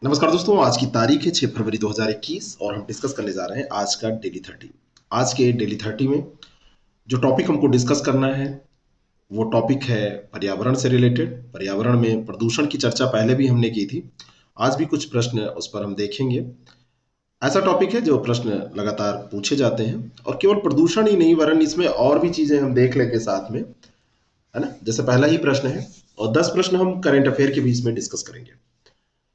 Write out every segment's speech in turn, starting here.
नमस्कार दोस्तों, आज की तारीख है 6 फरवरी 2021 और हम डिस्कस करने जा रहे हैं आज का डेली 30। आज के डेली 30 में जो टॉपिक हमको डिस्कस करना है वो टॉपिक है पर्यावरण से रिलेटेड। पर्यावरण में प्रदूषण की चर्चा पहले भी हमने की थी। आज भी कुछ प्रश्न उस पर हम देखेंगे। ऐसा टॉपिक है जो प्रश्न लगातार पूछे जाते हैं और केवल प्रदूषण ही नहीं वरन इसमें और भी चीजें हम देख लेंगे साथ में, है ना। जैसे पहला ही प्रश्न है और 10 प्रश्न हम करेंट अफेयर के बीच में डिस्कस करेंगे।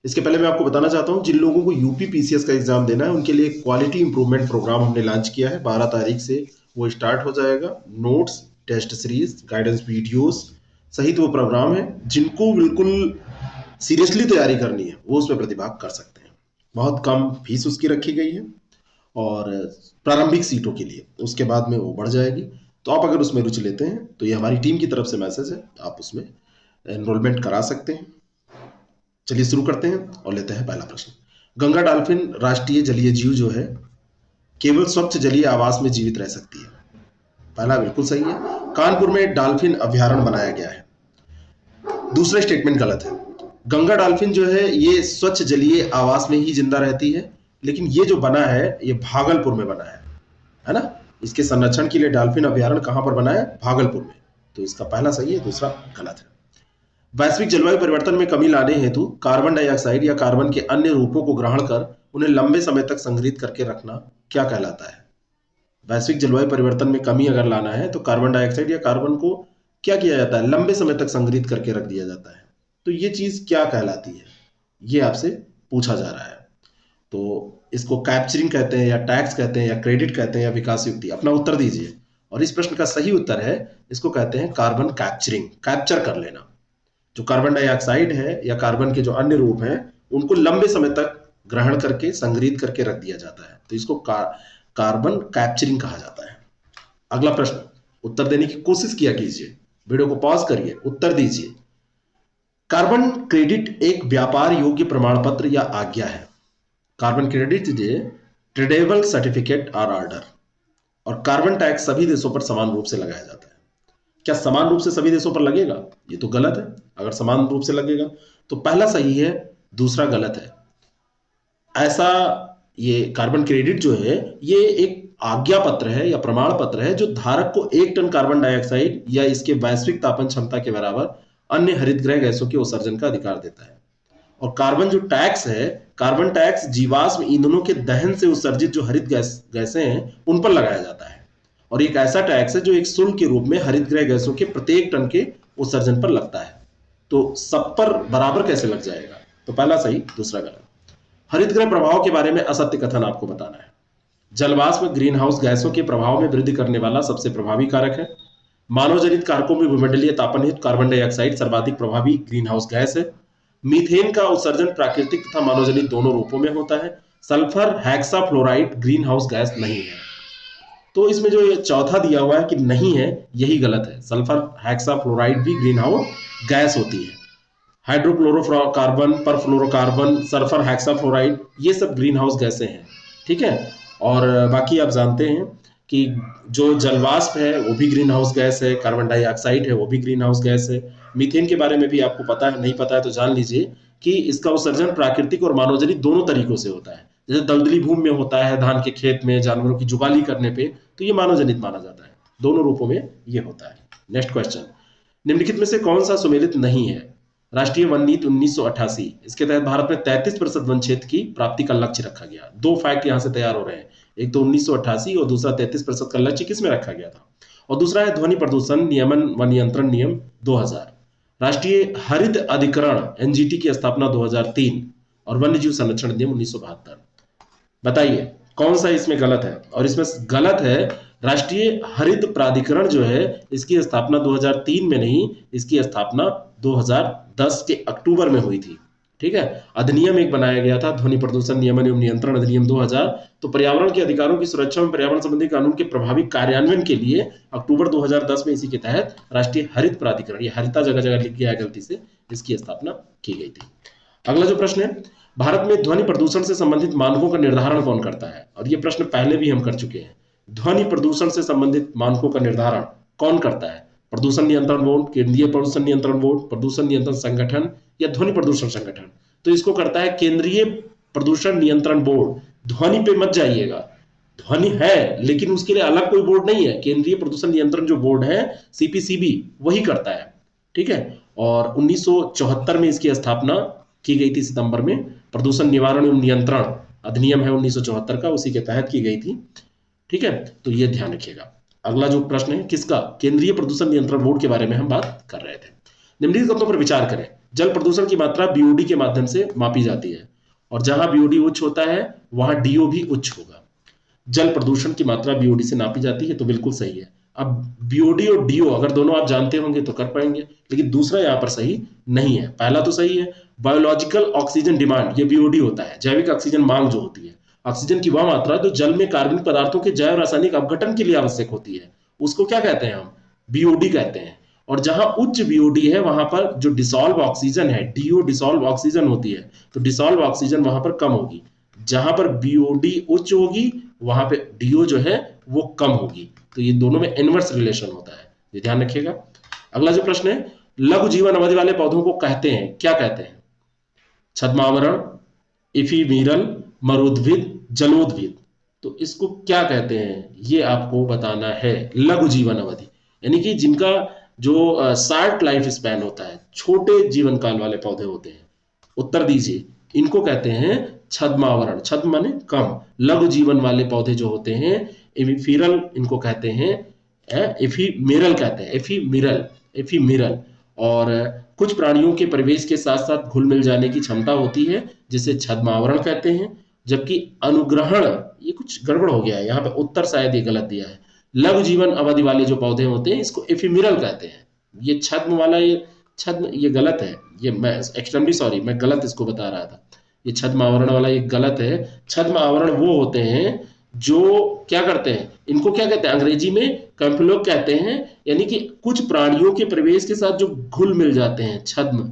इसके पहले मैं आपको बताना चाहता हूं, जिन लोगों को यूपी पीसीएस का एग्जाम देना है उनके लिए क्वालिटी इंप्रूवमेंट प्रोग्राम हमने लॉन्च किया है। 12 तारीख से वो स्टार्ट हो जाएगा। Notes, test series, guidance videos सहित वो प्रोग्राम है। जिनको बिल्कुल सीरियसली तैयारी करनी है वो उसमें प्रतिभाग कर सकते हैं। बहुत कम फीस उसकी रखी गई है और प्रारंभिक सीटों के लिए, उसके बाद में वो बढ़ जाएगी। तो आप अगर उसमें रुचि लेते हैं तो ये हमारी टीम की तरफ से मैसेज है, आप उसमें एनरोलमेंट करा सकते हैं। चलिए शुरू करते हैं और लेते हैं पहला प्रश्न। गंगा डॉल्फिन राष्ट्रीय जलीय जीव जो है केवल स्वच्छ जलीय आवास में जीवित रह सकती है। पहला बिल्कुल सही है। कानपुर में डॉल्फिन अभ्यारण्य बनाया गया है। दूसरा स्टेटमेंट गलत है। गंगा डॉल्फिन जो है ये स्वच्छ जलीय आवास में ही जिंदा रहती है, लेकिन ये जो बना है ये भागलपुर में बना है ना। इसके संरक्षण के लिए डॉल्फिन अभ्यारण्य कहां पर बना है? भागलपुर में। तो इसका पहला सही है, दूसरा गलत है। वैश्विक जलवायु परिवर्तन में कमी लाने हेतु कार्बन डाइऑक्साइड या कार्बन के अन्य रूपों को ग्रहण कर उन्हें लंबे समय तक संग्रहित करके रखना क्या कहलाता है? वैश्विक जलवायु परिवर्तन में कमी अगर लाना है तो कार्बन डाइऑक्साइड या कार्बन को क्या किया जाता है? लंबे समय तक संग्रहित करके रख दिया जाता है। तो ये चीज क्या कहलाती है, ये आपसे पूछा जा रहा है। तो इसको कैप्चरिंग कहते हैं या टैक्स कहते हैं या क्रेडिट कहते हैं या विकास युक्ति? अपना उत्तर दीजिए। और इस प्रश्न का सही उत्तर है, इसको कहते हैं कार्बन कैप्चरिंग, कैप्चर कर लेना। जो कार्बन डाइऑक्साइड है या कार्बन के जो अन्य रूप हैं उनको लंबे समय तक ग्रहण करके संग्रहित करके रख दिया जाता है, तो इसको कार्बन कैप्चरिंग कहा जाता है। अगला प्रश्न, उत्तर देने की कोशिश किया कीजिए, वीडियो को पॉज करिए, उत्तर दीजिए। कार्बन क्रेडिट एक व्यापार योग्य प्रमाण पत्र या आज्ञा है। Carbon credit is a tradable certificate और ऑर्डर। और कार्बन टैक्स सभी देशों पर समान रूप से लगाया जाता है। क्या समान रूप से सभी देशों पर लगेगा? ये तो गलत है। अगर समान रूप से लगेगा तो पहला सही है, दूसरा गलत है। ऐसा ये कार्बन क्रेडिट जो है ये एक आज्ञा पत्र है या प्रमाण पत्र है जो धारक को 1 टन कार्बन डाइऑक्साइड या इसके वैश्विक तापन क्षमता के बराबर अन्य हरितगृह गैसों के उत्सर्जन का अधिकार देता है। और कार्बन जो टैक्स है, कार्बन टैक्स जीवाश्म ईंधनों के दहन से उत्सर्जित जो हरित गैसें हैं उन पर लगाया जाता है। और एक ऐसा टैक्स है जो एक शुल्क के रूप में हरितगृह गैसों के प्रत्येक टन के उत्सर्जन पर लगता है। तो सब पर बराबर कैसे लग जाएगा? तो पहला सही, दूसरा गलत। हरितगृह प्रभाव के बारे में असत्य कथन आपको बताना है। जलवाष्प ग्रीन हाउस गैसों के प्रभाव में वृद्धि करने वाला सबसे प्रभावी कारक है। मानव जनित कारकों में भूमंडलीय तापन हेतु कार्बन डाइऑक्साइड सर्वाधिक प्रभावी ग्रीन हाउस गैस है। मीथेन का उत्सर्जन प्राकृतिक तथा मानवजनित दोनों रूपों में होता है। Sulphur hexafluoride green house gas नहीं है। तो इसमें जो ये चौथा दिया हुआ है कि नहीं है, यही गलत है। सल्फर हेक्साफ्लोराइड भी ग्रीन हाउस गैस होती है। हाइड्रोक्लोरोकार्बन, परफ्लोरोकार्बन, सल्फर हेक्साफ्लोराइड ये सब ग्रीन हाउस गैसें हैं, ठीक है। और बाकी आप जानते हैं कि जो जलवाष्प है वो भी ग्रीन हाउस गैस है, कार्बन डाइऑक्साइड है वो भी ग्रीन हाउस गैस है। मीथेन के बारे में भी आपको पता है, नहीं पता है तो जान लीजिए कि इसका उत्सर्जन प्राकृतिक और मानवजनित दोनों तरीकों से होता है। जैसे दलदली भूमि में होता है, धान के खेत में जानवरों की जुगाली करने पे, तो ये मानवजनित माना जाता है। दोनों रूपों में ये होता है। नेक्स्ट क्वेश्चन, निम्नलिखित में से कौन सा सुमेलित नहीं है? राष्ट्रीय वन नीति 1988, इसके तहत भारत में 33% वन क्षेत्र की प्राप्ति का लक्ष्य रखा गया। दो फैक्ट यहां से तैयार हो रहे हैं, एक तो 1988 और दूसरा 33% का लक्ष्य किसमें रखा गया था। और दूसरा है ध्वनि प्रदूषण नियमन व नियंत्रण नियम 2000, राष्ट्रीय हरित अधिकरण एनजीटी की स्थापना 2003 और वन्य जीव संरक्षण नियम 1972। बताइए कौन सा इसमें गलत है? और इसमें गलत है राष्ट्रीय हरित प्राधिकरण जो है इसकी स्थापना 2003 में नहीं, इसकी स्थापना 2010 के अक्टूबर में हुई थी, ठीक है। अधिनियम एक बनाया गया था, ध्वनि प्रदूषण नियमन एवं नियंत्रण अधिनियम 2000। तो पर्यावरण के अधिकारों की सुरक्षा में पर्यावरण संबंधी कानून के प्रभावी कार्यान्वयन के लिए अक्टूबर 2010 में इसी के तहत राष्ट्रीय हरित प्राधिकरण, ये हरिता जगह जगह लिख गया है गलती से, इसकी स्थापना की गई थी। अगला जो प्रश्न है, भारत में ध्वनि प्रदूषण से संबंधित मानकों का निर्धारण कौन करता है? और ये प्रश्न पहले भी हम कर चुके हैं। ध्वनि प्रदूषण से संबंधित मानकों का निर्धारण कौन करता है? प्रदूषण नियंत्रण बोर्ड, केंद्रीय प्रदूषण नियंत्रण बोर्ड, प्रदूषण नियंत्रण संगठन या ध्वनि प्रदूषण संगठन? तो इसको करता है केंद्रीय प्रदूषण नियंत्रण बोर्ड। ध्वनि पे मत जाइएगा, ध्वनि है लेकिन उसके लिए अलग कोई बोर्ड नहीं है। केंद्रीय प्रदूषण नियंत्रण जो बोर्ड है सीपीसीबी, वही करता है, ठीक है। और 1974 में इसकी स्थापना की गई थी, सितंबर में। प्रदूषण निवारण एवं नियंत्रण अधिनियम है 1974 का, उसी के तहत की गई थी, ठीक है। तो ये ध्यान रखिएगा। अगला जो प्रश्न है किसका, केंद्रीय प्रदूषण नियंत्रण बोर्ड के बारे में हम बात कर रहे थे। निम्नलिखित कथनों पर विचार करें। जल प्रदूषण की मात्रा बीओडी के माध्यम से मापी जाती है, और जहां बीओडी उच्च होता है वहां डीओ भी उच्च होगा। जल प्रदूषण की मात्रा बीओडी से नापी जाती है, तो बिल्कुल सही है। अब बीओडी और डीओ अगर दोनों आप जानते होंगे तो कर पाएंगे, लेकिन दूसरा यहां पर सही नहीं है। पहला तो सही है, बायोलॉजिकल ऑक्सीजन डिमांड, ये बीओडी होता है, जैविक ऑक्सीजन मांग जो होती है। ऑक्सीजन की वह मात्रा जो जल में कार्बनिक पदार्थों के जैव रासायनिक अपघटन के लिए आवश्यक होती है, उसको क्या कहते हैं हम, बीओडी कहते हैं। और जहां उच्च बीओडी है वहां पर जो डिसॉल्व ऑक्सीजन है, डीओ डिसॉल्व ऑक्सीजन होती है, तो डिसॉल्व ऑक्सीजन वहां पर कम होगी। जहां पर बीओडी उच्च होगी वहां पे डीओ जो है वो कम होगी। तो ये दोनों में इनवर्स रिलेशन होता है, ये ध्यान रखिएगा। अगला जो प्रश्न है, लघु जीवन अवधि वाले पौधों को कहते हैं, क्या कहते हैं? छद्मावरण, इफीमेरल, मरुद्भिद, जलोद्भिद। तो इसको क्या कहते हैं ये आपको बताना है। लघु जीवन अवधि यानी कि जिनका जो शॉर्ट लाइफ स्पैन होता है, छोटे जीवन काल वाले पौधे होते हैं। उत्तर दीजिए, इनको कहते हैं छद्मावरण। छद्म माने कम, लघु जीवन वाले पौधे जो होते हैं एफीमेरल, इनको कहते हैं एफीमेरल कहते हैं, एफीमेरल, एफीमेरल। और कुछ प्राणियों के परिवेश के साथ साथ घुल मिल जाने की क्षमता होती है, जिसे छद्मावरण कहते हैं। जबकि अनुग्रहण, ये कुछ गड़बड़ हो गया है यहाँ पे, उत्तर शायद ये गलत दिया है। लघु जीवन अवधि वाले जो पौधे होते हैं इसको एफीमेरल कहते हैं। ये छद्म वाला, ये छद्म, ये गलत है, ये मैं एक्सट्रीमली सॉरी, मैं गलत इसको बता रहा था। ये छद्म आवरण वाला ये गलत है। छद्म आवरण वो होते हैं जो क्या करते हैं, इनको क्या कहते हैं अंग्रेजी में कैम्पलोग कहते हैं, यानी कि कुछ प्राणियों के प्रवेश के साथ जो घुल मिल जाते हैं, छद्म,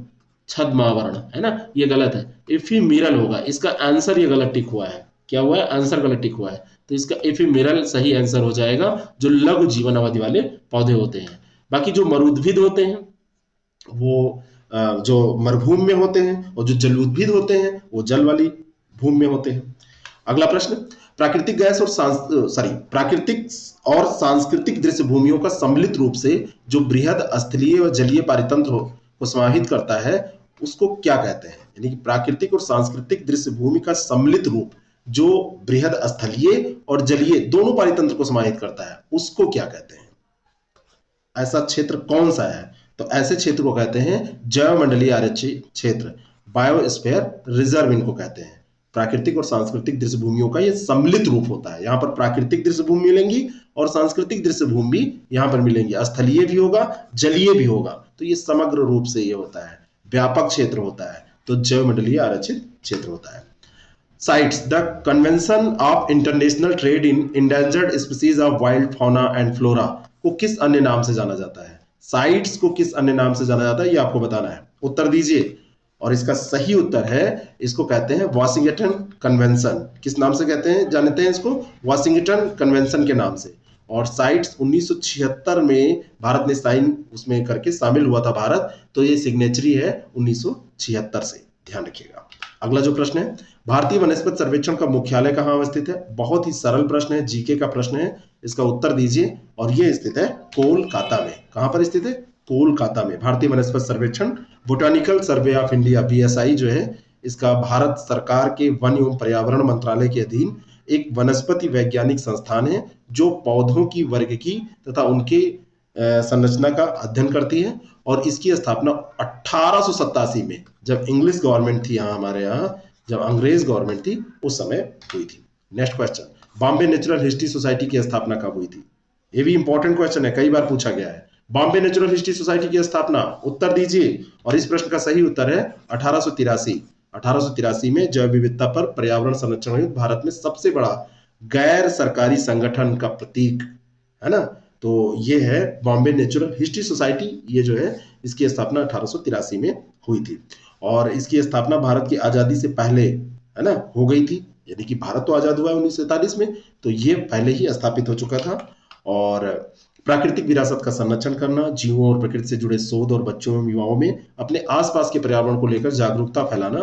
छद्मावरण, है ना, ये गलत है, एफीमेरल होगा। इसका आंसर ये गलत टिक हुआ है, क्या हुआ है, आंसर गलत टिक हुआ है। तो इसका एफीमेरल सही आंसर हो जाएगा, जो लघु जीवन अवधि वाले पौधे होते हैं। बाकी जो मरुद्भिद होते हैं वो जो मरुभूमि में होते हैं, और जो जलोद्भिद होते हैं वो जल वाली भूमि में होते हैं। अगला प्रश्न, प्राकृतिक गैस और प्राकृतिक और सांस्कृतिक दृश्य भूमियों का सम्मिलित रूप से जो बृहद स्थलीय और जलीय पारितंत्र को समाहित करता है उसको क्या कहते हैं? यानी कि प्राकृतिक और सांस्कृतिक दृश्य भूमि का सम्मिलित रूप जो बृहद स्थलीय और जलीय दोनों पारितंत्र को समाहित करता है उसको क्या कहते हैं? ऐसा क्षेत्र कौन सा है? तो ऐसे क्षेत्र को कहते हैं जैवमंडलीय आरक्षित क्षेत्र, बायोस्फीयर रिजर्व इनको कहते हैं। प्राकृतिक और सांस्कृतिक दृश्य भूमियों का ये सम्मिलित रूप होता है। यहाँ पर प्राकृतिक दृश्य भूमि मिलेंगी और सांस्कृतिक दृश्य भूमि यहाँ पर मिलेंगी, स्थलीय भी होगा, जलीय भी होगा। तो ये समग्र रूप से ये होता है, व्यापक क्षेत्र होता है, तो जैवमंडलीय आरक्षित क्षेत्र होता है। Sites, the convention of international trade in endangered species of wild fauna and flora को किस अन्य नाम से जाना जाता है? साइट्स को किस अन्य नाम से जाना जाता है ये आपको बताना है। उत्तर दीजिए, और इसका सही उत्तर है, इसको कहते हैं वाशिंगटन कन्वेंशन। किस नाम से कहते हैं, जानते हैं इसको? वाशिंगटन कन्वेंशन के नाम से। और साइट्स 1976 में भारत ने साइन उसमें करके शामिल हुआ था भारत, तो ये सिग्नेचरी है 1976 से, ध्यान रखिएगा। अगला जो प्रश्न है, भारतीय वनस्पति सर्वेक्षण का मुख्यालय कहाँ अवस्थित है? बहुत ही सरल प्रश्न है, जीके का प्रश्न है, इसका उत्तर दीजिए। और ये स्थित है कोलकाता में। कहां पर स्थित है? कोलकाता में। भारतीय वनस्पति सर्वेक्षण, botanical survey of India BSI जो है, इसका भारत सरकार के वन एवं पर्यावरण मंत्रालय के अधीन एक वनस्पति वैज्ञानिक संस्थान है जो पौधों की वर्ग की तथा उनके संरचना का अध्ययन करती है। और इसकी स्थापना 1887 में, जब इंग्लिश गवर्नमेंट थी यहाँ, हमारे यहाँ जब अंग्रेज गवर्नमेंट थी उस समय हुई थी। Next question, Bombay natural history society की स्थापना कब हुई थी? ये भी इंपॉर्टेंट क्वेश्चन है, कई बार पूछा गया है। बॉम्बे नेचुरल हिस्ट्री सोसाइटी की स्थापना, उत्तर दीजिए। और इस प्रश्न का सही उत्तर है 1883। 1883 में जैव विविधता पर पर्यावरण संरक्षण हेतु भारत में सबसे बड़ा गैर सरकारी संगठन का प्रतीक, है ना, तो ये है बॉम्बे नेचुरल हिस्ट्री सोसाइटी। ये जो है इसकी स्थापना 1883 में हुई थी। और इसकी स्थापना भारत की आजादी से पहले, है ना, हो गई थी। यानी कि भारत तो आजाद हुआ है 1947 में, तो ये पहले ही स्थापित हो चुका था। और प्राकृतिक विरासत का संरक्षण करना, जीवों और प्रकृति से जुड़े शोध और बच्चों एवं युवाओं में अपने आसपास के पर्यावरण को लेकर जागरूकता फैलाना,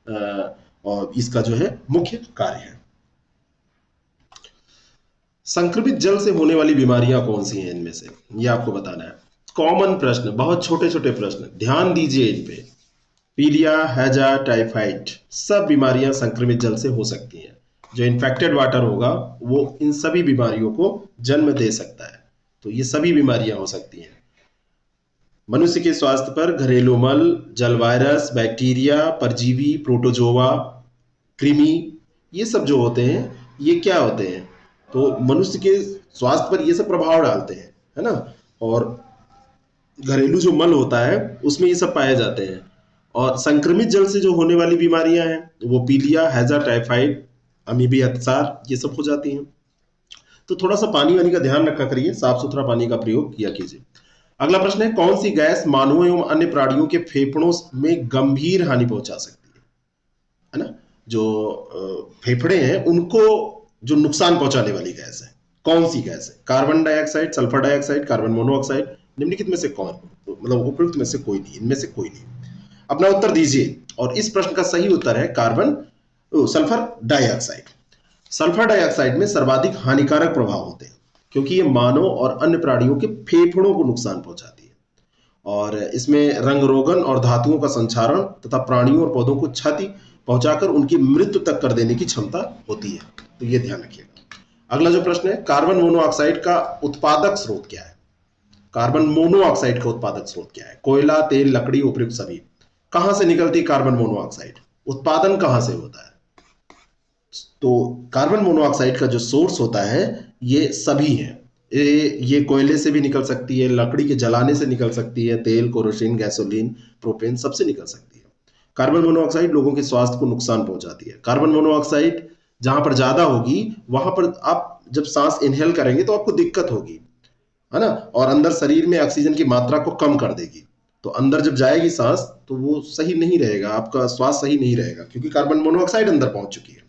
और इसका जो है मुख्य कार्य है। संक्रमित जल से होने वाली बीमारियां कौन सी हैं इनमें से, ये आपको बताना है। कॉमन प्रश्न, बहुत छोटे छोटे प्रश्न, ध्यान दीजिए इन पे। पीलिया, हैजा, टाइफाइड, सब बीमारियां संक्रमित जल से हो सकती हैं। जो इन्फेक्टेड वाटर होगा वो इन सभी बीमारियों को जन्म दे सकता है। तो ये सभी बीमारियां हो सकती हैं। मनुष्य के स्वास्थ्य पर घरेलू मल, जल वायरस, बैक्टीरिया, परजीवी, प्रोटोजोआ, कृमि, ये सब जो होते हैं ये क्या होते हैं, तो मनुष्य के स्वास्थ्य पर ये सब प्रभाव डालते हैं, है ना। और घरेलू जो मल होता है उसमें ये सब पाए जाते हैं। और संक्रमित जल से जो होने वाली बीमारियां हैं वो पीलिया, हैजा, टाइफाइड, अमीबी, अतिसार, ये सब हो जाती हैं। तो थोड़ा सा पानी वानी का ध्यान रखा करिए, साफ सुथरा पानी का प्रयोग किया कीजिए। अगला प्रश्न है, कौन सी गैस मानवों एवं अन्य प्राणियों के फेफड़ों में गंभीर हानि पहुंचा सकती है ना। जो फेफड़े हैं उनको जो नुकसान पहुंचाने वाली गैस है, कौन सी गैस है? Carbon dioxide, sulphur dioxide, carbon monoxide, निम्नलिखित में से कौन, मतलब उपयुक्त में से कोई नहीं, इनमें से कोई नहीं। अपना उत्तर दीजिए। और इस प्रश्न का सही उत्तर है सल्फर डाइऑक्साइड। सल्फर डाइऑक्साइड में सर्वाधिक हानिकारक प्रभाव होते हैं क्योंकि ये मानव और अन्य प्राणियों के फेफड़ों को नुकसान पहुंचाती है। और इसमें रंग रोगन और धातुओं का संचारण तथा प्राणियों और पौधों को क्षति पहुंचाकर उनकी मृत्यु तक कर देने की क्षमता होती है। तो ये ध्यान रखिएगा। अगला जो प्रश्न है, कार्बन मोनोऑक्साइड का उत्पादक स्रोत क्या है? कार्बन मोनोऑक्साइड का उत्पादक स्रोत क्या है? कोयला, तेल, लकड़ी, उपयुक्त सभी। कहां से निकलती है कार्बन मोनोऑक्साइड? उत्पादन कहां से होता है? तो कार्बन मोनोऑक्साइड का जो सोर्स होता है ये सभी है। ये कोयले से भी निकल सकती है, लकड़ी के जलाने से निकल सकती है, तेल, केरोसिन, गैसोलीन, प्रोपेन, सबसे निकल सकती है। कार्बन मोनोऑक्साइड लोगों के स्वास्थ्य को नुकसान पहुंचाती है। कार्बन मोनोऑक्साइड जहां पर ज्यादा होगी वहां पर आप जब सांस इनहेल करेंगे तो आपको दिक्कत होगी, है ना। और अंदर शरीर में ऑक्सीजन की मात्रा को कम कर देगी। तो अंदर जब जाएगी सांस तो वो सही नहीं रहेगा, आपका स्वास्थ्य सही नहीं रहेगा क्योंकि कार्बन मोनोऑक्साइड अंदर पहुंच चुकी है।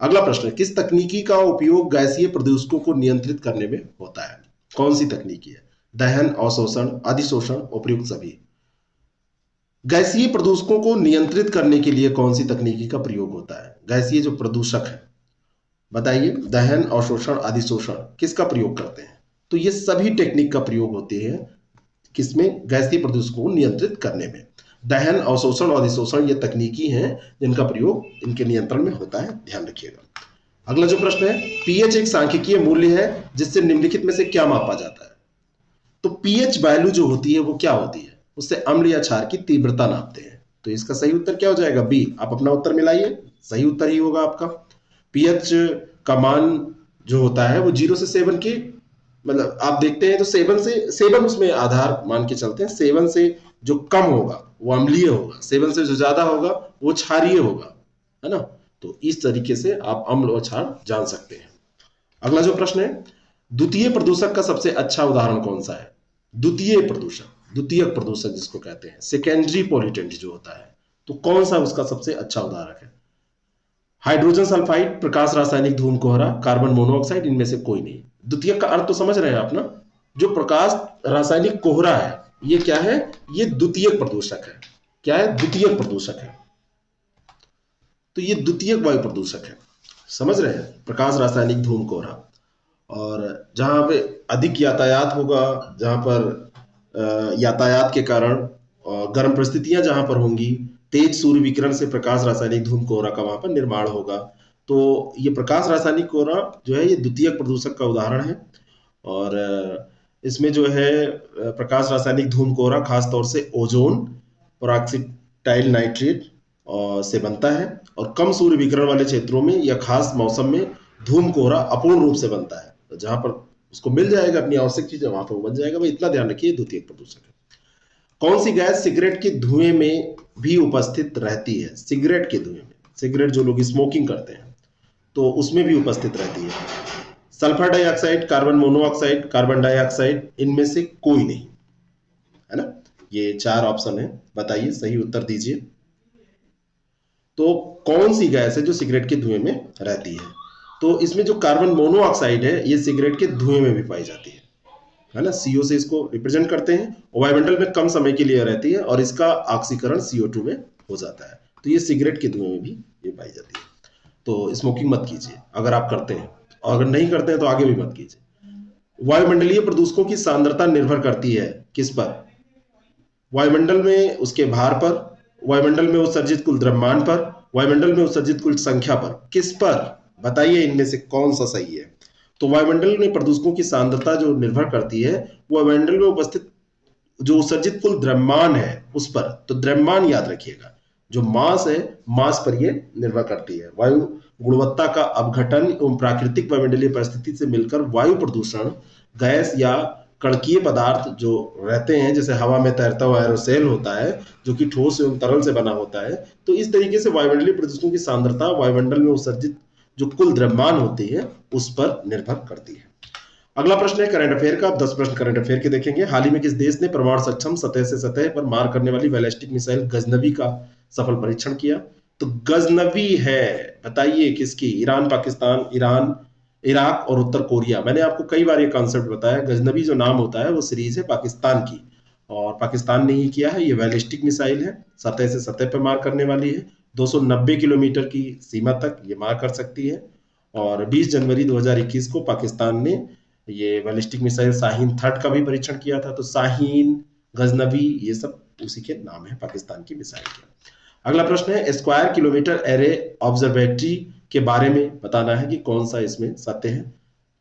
अगला प्रश्न है, किस तकनीकी का उपयोग गैसीय प्रदूषकों को नियंत्रित करने में होता है? कौन सी तकनीकी है? दहन, अवशोषण, अधिशोषण, उपयुक्त सभी। गैसीय प्रदूषकों को नियंत्रित करने के लिए कौन सी तकनीकी का प्रयोग होता है? गैसीय जो प्रदूषक है, बताइए, दहन, अवशोषण, अधिशोषण, किसका प्रयोग करते हैं? तो ये सभी टेक्निक का प्रयोग होते हैं किसमें? गैसीय प्रदूषकों को नियंत्रित करने में। दहन, अवशोषण और अधिशोषण ये तकनीकी हैं जिनका प्रयोग इनके नियंत्रण में होता है, ध्यान रखिएगा। अगला जो प्रश्न है, पीएच एक सांख्यिकीय मूल्य है जिससे निम्नलिखित में से क्या मापा जाता है? तो पीएच वैल्यू जो होती है वो क्या होती है? उससे अम्ल या क्षार की तीव्रता नापते हैं। तो इसका सही उत्तर क्या हो जाएगा? बी। आप अपना उत्तर मिलाइए, सही उत्तर ही होगा आपका। पीएच का मान जो होता है वो 0 से 7 के, मतलब आप देखते हैं तो 7 उसमें आधार मान के चलते हैं। 7 से जो कम होगा वो अम्लीय होगा, 7 से जो ज्यादा होगा वो क्षारीय होगा, है ना। तो इस तरीके से आप अम्ल और क्षार जान सकते हैं। अगला जो प्रश्न है, द्वितीय प्रदूषक का सबसे अच्छा उदाहरण कौन सा है? द्वितीयक प्रदूषक जिसको कहते हैं, सेकेंडरी पॉल्यूटेंट जो होता है, तो कौन सा उसका सबसे अच्छा उदाहरण है? हाइड्रोजन सल्फाइड, प्रकाश रासायनिक धूम कोहरा, कार्बन मोनोऑक्साइड, इनमें से कोई नहीं। द्वितीयक का अर्थ तो समझ रहे हैं आप ना? जो प्रकाश रासायनिक कोहरा है ये क्या है? ये द्वितीयक प्रदूषक है। क्या है? द्वितीयक प्रदूषक है। तो ये द्वितीयक वायु प्रदूषक है, समझ रहे हैं? प्रकाश रासायनिक धूम कोहरा। और जहां पे अधिक यातायात होगा, जहां पर यातायात के कारण गर्म परिस्थितियां जहां पर होंगी, तेज सूर्य विकिरण से प्रकाश रासायनिक धूम कोहरा का वहां पर निर्माण होगा। तो ये प्रकाश रासायनिक कोहरा जो है ये द्वितीयक प्रदूषक का उदाहरण है। और इसमें जो है प्रकाश रासायनिक धूम कोहरा खासतौर से ओजोन, पेरोक्सिडाइल नाइट्रेट से बनता है। और कम सूर्य विकिरण वाले क्षेत्रों में या खास मौसम में धूम कोहरा अपूर्ण रूप से बनता है। तो जहां पर उसको मिल जाएगा अपनी आवश्यक चीज वहां पर वो बन जाएगा। भाई इतना ध्यान रखिए, द्वितीयक प्रदूषक है। कौन सी गैस सिगरेट के धुएं में भी उपस्थित रहती है? सिगरेट के धुएं में, सिगरेट जो लोग स्मोकिंग करते हैं तो उसमें भी उपस्थित रहती है। Sulphur dioxide, carbon monoxide, carbon dioxide, इनमें से कोई नहीं, है ना। ये 4 ऑप्शन है, बताइए, सही उत्तर दीजिए। तो कौन सी गैस है जो सिगरेट के धुएं में रहती है? तो इसमें जो कार्बन मोनोऑक्साइड है ये सिगरेट के धुएं में भी पाई जाती है ना। CO से इसको रिप्रेजेंट करते हैं। वायुमंडल में कम समय के लिए रहती है और इसका ऑक्सीकरण CO2 में हो जाता है। तो ये सिगरेट के धुएं में भी ये पाई जाती है। तो स्मोकिंग मत कीजिए अगर आप करते हैं, और अगर नहीं करते हैं तो आगे भी मत कीजिए। वायुमंडलीय प्रदूषकों की सांद्रता निर्भर करती है किस पर? वायुमंडल में उसके भार पर, वायुमंडल में उत्सर्जित कुल द्रव्यमान पर, वायुमंडल में उत्सर्जित कुल संख्या पर, किस पर? बताइए इनमें से कौन सा सही है। तो वायुमंडल में प्रदूषकों की सांद्रता जो निर्भर करती है वायुमंडल में उपस्थित जो उत्सर्जित कुल द्रव्यमान है उस पर। तो द्रव्यमान याद रखिएगा, जो मास है मास पर ये निर्भर करती है। वायु गुणवत्ता का अपघटन एवं प्राकृतिक वायुमंडलीय परिस्थिति से मिलकर वायु प्रदूषण गैस या कणकीय पदार्थ जो रहते हैं, जैसे हवा में तैरता हुआ एरोसेल होता है जो कि ठोस एवं तरल से बना होता है। तो इस तरीके से वायुमंडलीय प्रदूषकों की सांद्रता वायुमंडल में उत्सर्जित जो कुल द्रव्यमान होती है उस पर निर्भर करती है। अगला प्रश्न है करंट अफेयर का। 10 प्रश्न करंट अफेयर के देखेंगे। हाल ही में किस देश ने परमाणु सक्षम सतह से सतह पर मार करने वाली बैलिस्टिक मिसाइल गजनवी का सफल परीक्षण किया? तो गजनवी है, बताइए किसकी? ईरान, पाकिस्तान, ईरान, इराक और उत्तर कोरिया। मैंने आपको कई बार ये कॉन्सेप्ट बताया। गजनवी जो नाम होता है वो सीरीज है पाकिस्तान की, और पाकिस्तान ने ही किया है। ये बैलिस्टिक मिसाइल है, सतह से सतह पर मार करने वाली है। 290 किलोमीटर की सीमा तक ये मार कर सकती है। और 20 जनवरी 2021 को पाकिस्तान ने ये बैलिस्टिक मिसाइल शाहीन थर्ड का भी परीक्षण किया था। तो शाहीन, गजनवी, ये सब उसी के नाम है पाकिस्तान की मिसाइल के। अगला प्रश्न है स्क्वायर किलोमीटर एरे ऑब्जर्वेटरी के बारे में बताना है कि कौन सा इसमें सत्य है।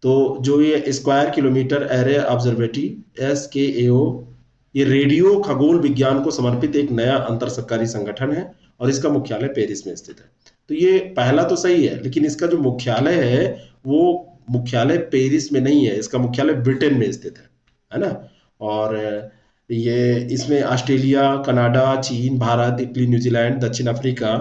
तो जो ये square kilometre array observatory SKAO, ये रेडियो खगोल विज्ञान को समर्पित एक नया अंतर सरकारी संगठन है और इसका मुख्यालय पेरिस में स्थित है। तो ये पहला तो सही है, लेकिन इसका जो मुख्यालय है वो मुख्यालय पेरिस में नहीं है, इसका मुख्यालय ब्रिटेन में स्थित है ना। और ये इसमें ऑस्ट्रेलिया, कनाडा, चीन, भारत, इटली, न्यूजीलैंड, दक्षिण अफ्रीका,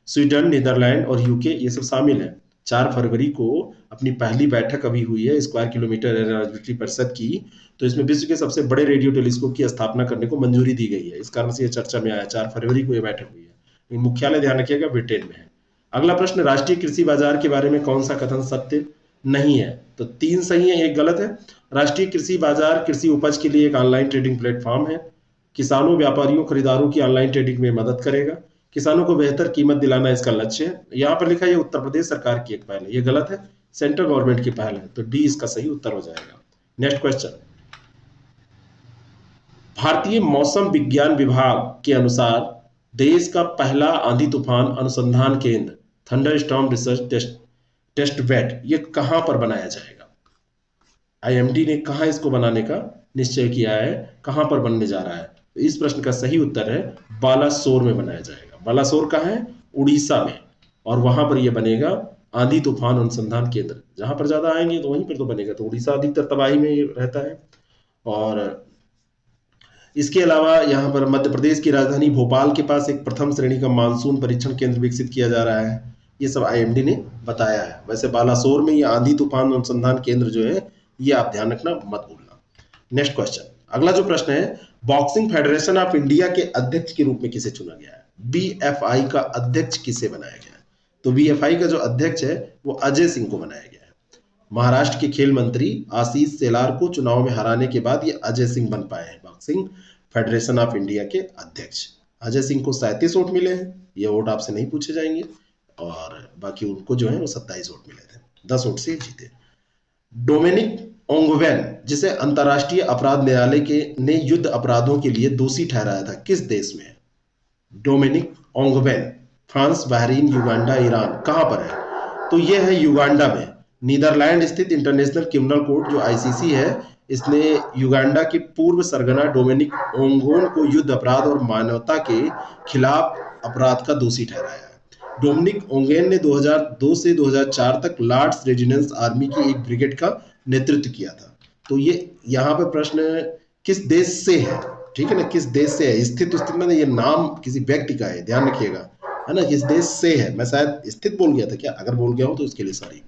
स्वीडन, नीदरलैंड और यूके ये सब शामिल है। 4 फरवरी को अपनी पहली बैठक अभी हुई है स्क्वायर किलोमीटर एरे ऑब्जर्वेटरी परिषद की। तो इसमें विश्व के सबसे बड़े रेडियो टेलीस्कोप की स्थापना करने को मंजूरी दी गई है, इस कारण से ये चर्चा में आया। 4 फरवरी को ये बैठक हुई है। मुख्यालय ध्यान रखिएगा ब्रिटेन में है। अगला प्रश्न, राष्ट्रीय कृषि बाजार के बारे में कौन सा कथन सत्य नहीं है? तो 3 सही है, 1 गलत है। राष्ट्रीय कृषि बाजार कृषि उपज के लिए एक ऑनलाइन ट्रेडिंग प्लेटफॉर्म है। किसानों, व्यापारियों, खरीदारों की ऑनलाइन ट्रेडिंग में मदद करेगा। किसानों को बेहतर कीमत दिलाना इसका लक्ष्य है। यहाँ पर लिखा है ये उत्तर प्रदेश सरकार की एक पहल है, ये गलत है, सेंट्रल गवर्नमेंट की पहल है। तो डी इसका सही उत्तर हो जाएगा। नेक्स्ट क्वेश्चन, भारतीय मौसम विज्ञान विभाग के अनुसार देश का पहला आंधी तूफान अनुसंधान केंद्र thunder storm research test bed ये कहां पर बनाया जाएगा? IMD ने कहा इसको बनाने का निश्चय किया है, कहां पर बनने जा रहा है? तो इस प्रश्न का सही उत्तर है बालासोर में बनाया जाएगा। बालासोर कहाँ है? उड़ीसा में। और वहां पर यह बनेगा आंधी तूफान अनुसंधान केंद्र। जहां पर ज्यादा आएंगे तो वहीं पर तो बनेगा। तो उड़ीसा अधिकतर तबाही में रहता है। और इसके अलावा यहाँ पर मध्य प्रदेश की राजधानी भोपाल के पास एक प्रथम श्रेणी का मानसून परीक्षण केंद्र विकसित किया जा रहा है। ये सब IMD ने बताया है। वैसे बालासोर में ये आंधी तूफान अनुसंधान केंद्र जो है ये आप ध्यान रखना, मत भूलना। नेक्स्ट क्वेश्चन, अगला जो प्रश्न है, बॉक्सिंग फेडरेशन ऑफ इंडिया के अध्यक्ष के रूप में किसे चुना गया है? BFI का अध्यक्ष किसे बनाया गया है? तो BFI का जो अध्यक्ष है वो अजय सिंह को बनाया गया है। महाराष्ट्र के खेल मंत्री आशीष शेलार को चुनाव में हराने के बाद ये अजय सिंह बन पाए हैं बॉक्सिंग फेडरेशन ऑफ इंडिया के अध्यक्ष। अजय सिंह को 37 वोट मिले हैं, ये वोट आपसे नहीं पूछे जाएंगे। और बाकी उनको जो है वो 27 वोट मिले थे, 10 वोट से जीते। डोमिनिक ओंगवेन, जिसे अंतर्राष्ट्रीय अपराध न्यायालय के ने युद्ध अपराधों के लिए दोषी ठहराया था, किस देश में है? Dominic Ongwen, France, Bahrain, Uganda, Iran, कहां पर है? तो यह है युगांडा में। नीदरलैंड स्थित इंटरनेशनल क्रिमिनल कोर्ट जो ICC है, इसने युगांडा के पूर्व सरगना डोमिनिक ओंगोन को युद्ध अपराध और मानवता के खिलाफ अपराध का दोषी ठहराया है। डोमिनिक ओंगेन ने 2002 से 2004 तक लॉर्ड्स रेजिडेंस आर्मी की एक ब्रिगेड का नेतृत्व किया था। तो ये यहाँ पे प्रश्न किस देश से है, ठीक है ना, किस देश से है? स्थित मतलब ये नाम किसी व्यक्ति का है, ध्यान रखिएगा, है ना, किस देश से है। मैं शायद स्थित बोल गया था क्या? अगर बोल गया हूं तो उसके लिए सॉरी।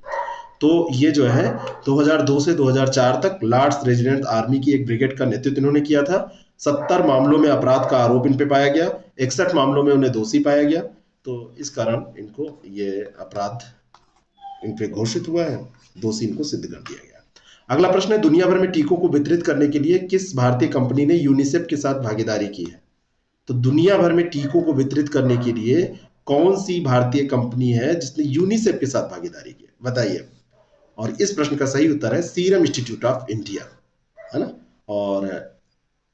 तो ये जो है 2002 से 2004 तक लॉर्ड्स रेजिडेंट आर्मी की एक ब्रिगेड का नेतृत्व इन्होंने किया था। 70 मामलों में अपराध का आरोप इन पे पाया गया, 61 मामलों में उन्हें दोषी पाया गया। तो इस कारण इनको ये अपराध इन पे घोषित हुआ है, दोषी इनको सिद्ध कर दिया गया। अगला प्रश्न है, दुनिया भर में टीकों को वितरित करने के लिए किस भारतीय कंपनी ने यूनिसेफ के साथ भागीदारी की है? तो दुनिया भर में टीकों को वितरित करने के लिए कौन सी भारतीय कंपनी है जिसने यूनिसेफ के साथ भागीदारी की, बताइए। और इस प्रश्न का सही उत्तर है सीरम इंस्टीट्यूट ऑफ इंडिया, है ना। और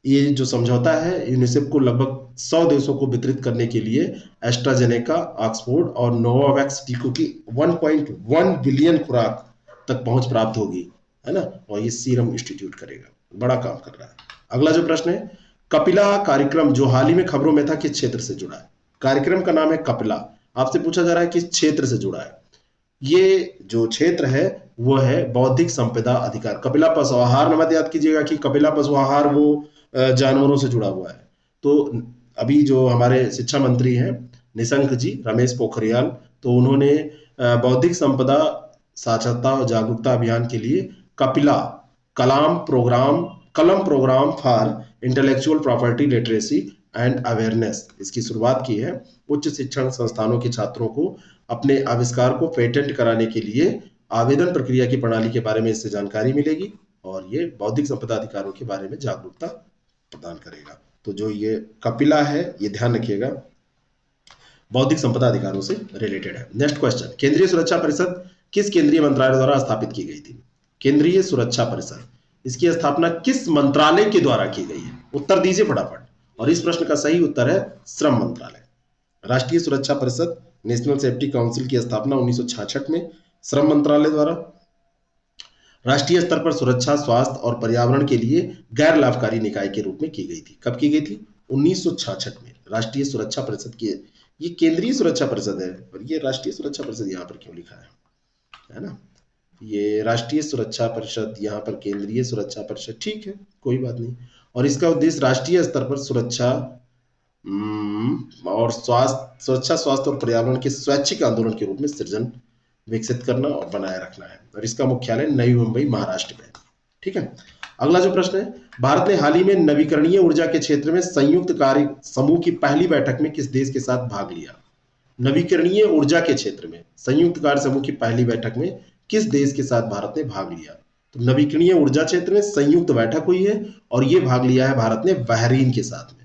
ये जो समझौता है यूनिसेफ को लगभग 100 देशों को वितरित करने के लिए एस्ट्राजेनेका, ऑक्सफोर्ड और नोवावैक्स टीकों की 1.1 बिलियन खुराक तक पहुंच प्राप्त होगी, है ना। और ये सीरम इंस्टीट्यूट करेगा, बड़ा काम कर रहा है। अगला जो प्रश्न है, कपिला कार्यक्रम जो हाल ही में खबरों में था किस क्षेत्र से जुड़ा है? कार्यक्रम का नाम है कपिला, आपसे पूछा जा रहा है किस क्षेत्र से जुड़ा है। ये जो क्षेत्र है वो है बौद्धिक संपदा अधिकार। कपिला पशु आहार, मत याद कीजिएगा कि कपिला पशु आहार वो जानवरों से जुड़ा हुआ है। तो अभी जो हमारे शिक्षा मंत्री हैं निशंक जी, रमेश पोखरियाल, तो उन्होंने बौद्धिक संपदा साक्षरता और जागरूकता अभियान के लिए Kapila Kalam program for intellectual property literacy and awareness इसकी शुरुआत की है। उच्च शिक्षण संस्थानों के छात्रों को अपने आविष्कार को पेटेंट कराने के लिए आवेदन प्रक्रिया की प्रणाली के बारे में इससे जानकारी मिलेगी और ये बौद्धिक संपदा अधिकारों के बारे में जागरूकता प्रदान करेगा। तो जो ये कपिला है ये ध्यान रखिएगा, बौद्धिक संपदा अधिकारों से रिलेटेड है। नेक्स्ट क्वेश्चन, केंद्रीय सुरक्षा परिषद किस केंद्रीय मंत्रालय द्वारा स्थापित की गई थी? केंद्रीय सुरक्षा परिषद, इसकी स्थापना किस मंत्रालय के द्वारा की गई है? उत्तर दीजिए फटाफट। और इस प्रश्न का सही उत्तर है श्रम मंत्रालय। राष्ट्रीय सुरक्षा परिषद, नेशनल सेफ्टी काउंसिल की स्थापना 1966 में श्रम मंत्रालय द्वारा राष्ट्रीय स्तर पर सुरक्षा, स्वास्थ्य और पर्यावरण के लिए गैर लाभकारी निकाय के रूप में की गई थी। कब की गई थी? 1966 में। राष्ट्रीय सुरक्षा परिषद की, ये केंद्रीय सुरक्षा परिषद है और ये राष्ट्रीय सुरक्षा परिषद यहाँ पर क्यों लिखा है ना। ये राष्ट्रीय सुरक्षा परिषद, यहाँ पर केंद्रीय सुरक्षा परिषद, ठीक है कोई बात नहीं। और इसका उद्देश्य राष्ट्रीय स्तर पर सुरक्षा और स्वास्थ्य और पर्यावरण के स्वैच्छिक आंदोलन के रूप में सृजन, विकसित करना और बनाए रखना है। और इसका मुख्यालय नई मुंबई, महाराष्ट्र में, ठीक है। अगला जो प्रश्न है, भारत ने हाल ही में नवीकरणीय ऊर्जा के क्षेत्र में संयुक्त कार्य समूह की पहली बैठक में किस देश के साथ भाग लिया? नवीकरणीय ऊर्जा के क्षेत्र में संयुक्त कार्य समूह की पहली बैठक में किस देश के साथ भारत ने भाग लिया? तो नवीकरणीय ऊर्जा क्षेत्र में संयुक्त बैठक हुई है और ये भाग लिया है भारत ने बहरीन के साथ में।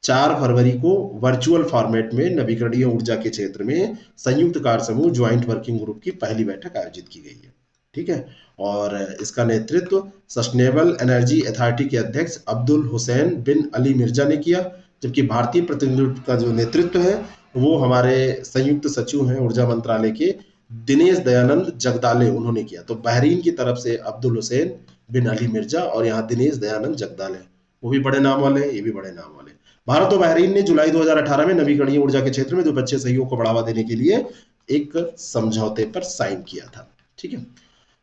4 फरवरी को वर्चुअल फॉर्मेट में नवीकरणीय ऊर्जा के क्षेत्र में संयुक्त कार्य समूह ज्वाइंट वर्किंग ग्रुप की पहली बैठक आयोजित की गई है, ठीक है। और इसका नेतृत्व सस्टेनेबल एनर्जी अथॉरिटी के अध्यक्ष अब्दुल हुसैन बिन अली मिर्जा ने किया, जबकि भारतीय प्रतिनिधित्व का जो नेतृत्व है वो हमारे संयुक्त सचिव हैं ऊर्जा मंत्रालय के दिनेश दयानंद जगदाले, उन्होंने किया। तो बहरीन की तरफ से अब्दुल हुसैन बिन अली मिर्जा और यहाँ दिनेश दयानंद जगदाले, वो भी बड़े नाम वाले, ये भी बड़े नाम वाले। भारत और बहरीन ने जुलाई 2018 में नवीकरणीय ऊर्जा के क्षेत्र में द्विपक्षीय सहयोग को बढ़ावा देने के लिए एक समझौते पर साइन किया था, ठीक है।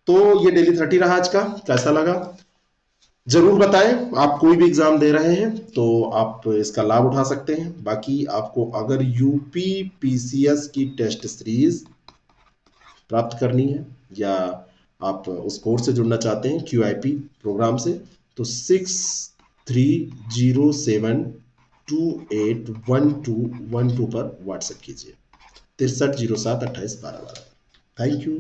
तो ये डेली 30 रहा आज का, कैसा लगा जरूर बताएं। आप कोई भी एग्जाम दे रहे हैं तो आप इसका लाभ उठा सकते हैं। बाकी आपको अगर यूपी पीसीएस की टेस्ट सीरीज प्राप्त करनी है या आप उस कोर्स से जुड़ना चाहते हैं QIP प्रोग्राम से, तो 6307281212 पर व्हाट्सएप कीजिए 6307281212। Thank you.